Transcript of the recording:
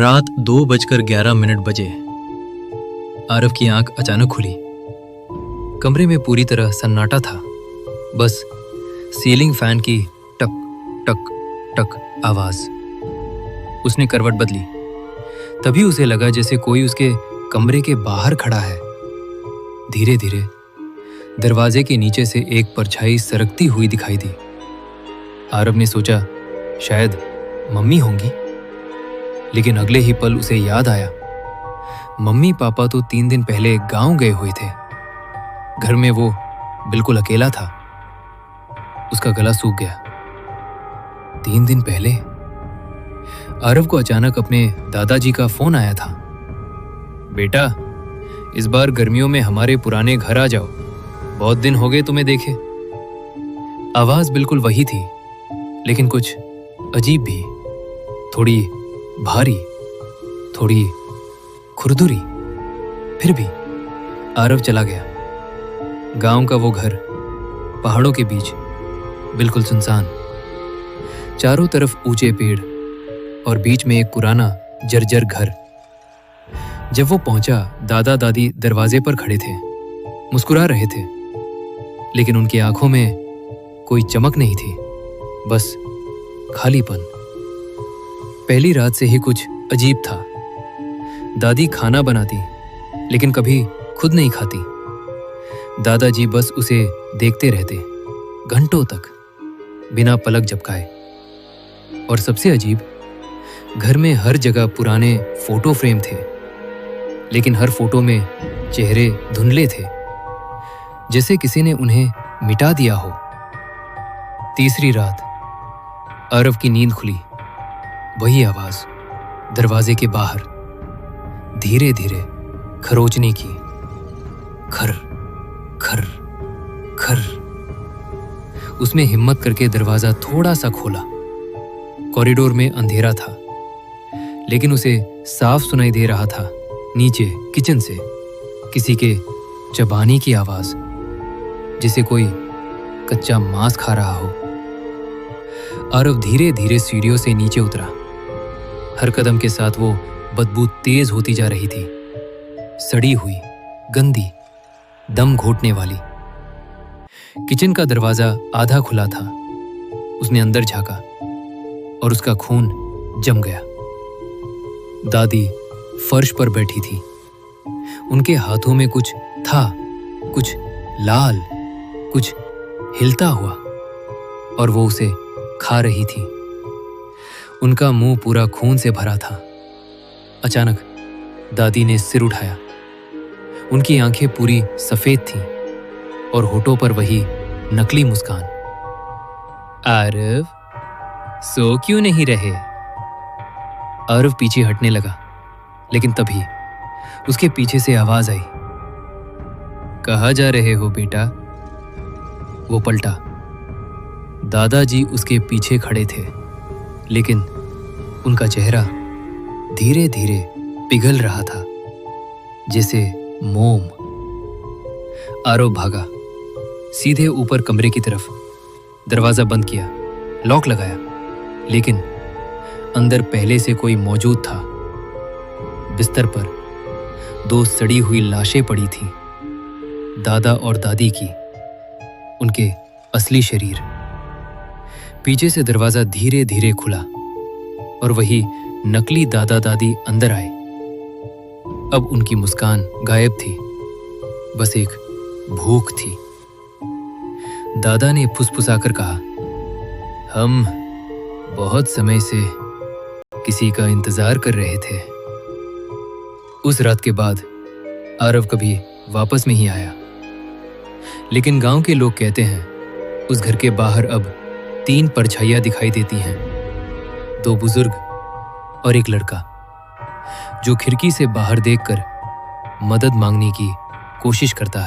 रात 2:11 बजे आरव की आंख अचानक खुली। कमरे में पूरी तरह सन्नाटा था। बस सीलिंग फैन की टक टक टक आवाज। उसने करवट बदली। तभी उसे लगा जैसे कोई उसके कमरे के बाहर खड़ा है। धीरे धीरे दरवाजे के नीचे से एक परछाई सरकती हुई दिखाई दी। आरव ने सोचा शायद मम्मी होंगी, लेकिन अगले ही पल उसे याद आया मम्मी पापा तो 3 दिन पहले गांव गए हुए थे। घर में वो बिल्कुल अकेला था। उसका गला सूख गया। 3 दिन पहले आरव को अचानक अपने दादाजी का फोन आया था। बेटा, इस बार गर्मियों में हमारे पुराने घर आ जाओ, बहुत दिन हो गए तुम्हें देखे। आवाज बिल्कुल वही थी, लेकिन कुछ अजीब भी, थोड़ी भारी, थोड़ी खुरदुरी। फिर भी आरव चला गया। गांव का वो घर पहाड़ों के बीच, बिल्कुल सुनसान। चारों तरफ ऊंचे पेड़ और बीच में एक पुराना जर्जर घर। जब वो पहुंचा, दादा दादी दरवाजे पर खड़े थे, मुस्कुरा रहे थे, लेकिन उनकी आंखों में कोई चमक नहीं थी, बस खालीपन। पहली रात से ही कुछ अजीब था। दादी खाना बनाती, लेकिन कभी खुद नहीं खाती। दादाजी बस उसे देखते रहते, घंटों तक, बिना पलक झपकाए। और सबसे अजीब, घर में हर जगह पुराने फोटो फ्रेम थे, लेकिन हर फोटो में चेहरे धुंधले थे, जैसे किसी ने उन्हें मिटा दिया हो। तीसरी रात आरव की नींद खुली। वही आवाज दरवाजे के बाहर, धीरे धीरे खरोचने की। खर खर खर। उसने हिम्मत करके दरवाजा थोड़ा सा खोला। कॉरिडोर में अंधेरा था, लेकिन उसे साफ सुनाई दे रहा था नीचे किचन से किसी के चबाने की आवाज, जैसे कोई कच्चा मांस खा रहा हो। आरव धीरे धीरे सीढ़ियों से नीचे उतरा। हर कदम के साथ वो बदबू तेज होती जा रही थी, सड़ी हुई, गंदी, दम घोटने वाली। किचन का दरवाजा आधा खुला था। उसने अंदर झांका और उसका खून जम गया। दादी फर्श पर बैठी थी। उनके हाथों में कुछ था, कुछ लाल, कुछ हिलता हुआ, और वो उसे खा रही थी। उनका मुंह पूरा खून से भरा था। अचानक दादी ने सिर उठाया। उनकी आंखें पूरी सफेद थीं और होठों पर वही नकली मुस्कान। आरव, सो क्यों नहीं रहे? आरव पीछे हटने लगा, लेकिन तभी उसके पीछे से आवाज आई, कहाँ जा रहे हो बेटा? वो पलटा। दादाजी उसके पीछे खड़े थे, लेकिन उनका चेहरा धीरे धीरे पिघल रहा था, जैसे मोम। आरव भागा सीधे ऊपर कमरे की तरफ। दरवाजा बंद किया, लॉक लगाया, लेकिन अंदर पहले से कोई मौजूद था। बिस्तर पर 2 सड़ी हुई लाशें पड़ी थीं, दादा और दादी की, उनके असली शरीर। पीछे से दरवाजा धीरे धीरे खुला और वही नकली दादा दादी अंदर आए। अब उनकी मुस्कान गायब थी, बस एक भूख थी। दादा ने फुसफुसाकर कहा, हम बहुत समय से किसी का इंतजार कर रहे थे। उस रात के बाद आरव कभी वापस नहीं आया, लेकिन गांव के लोग कहते हैं उस घर के बाहर अब 3 परछाइयां दिखाई देती हैं। 2 बुजुर्ग और एक लड़का, जो खिड़की से बाहर देखकर मदद मांगने की कोशिश करता है।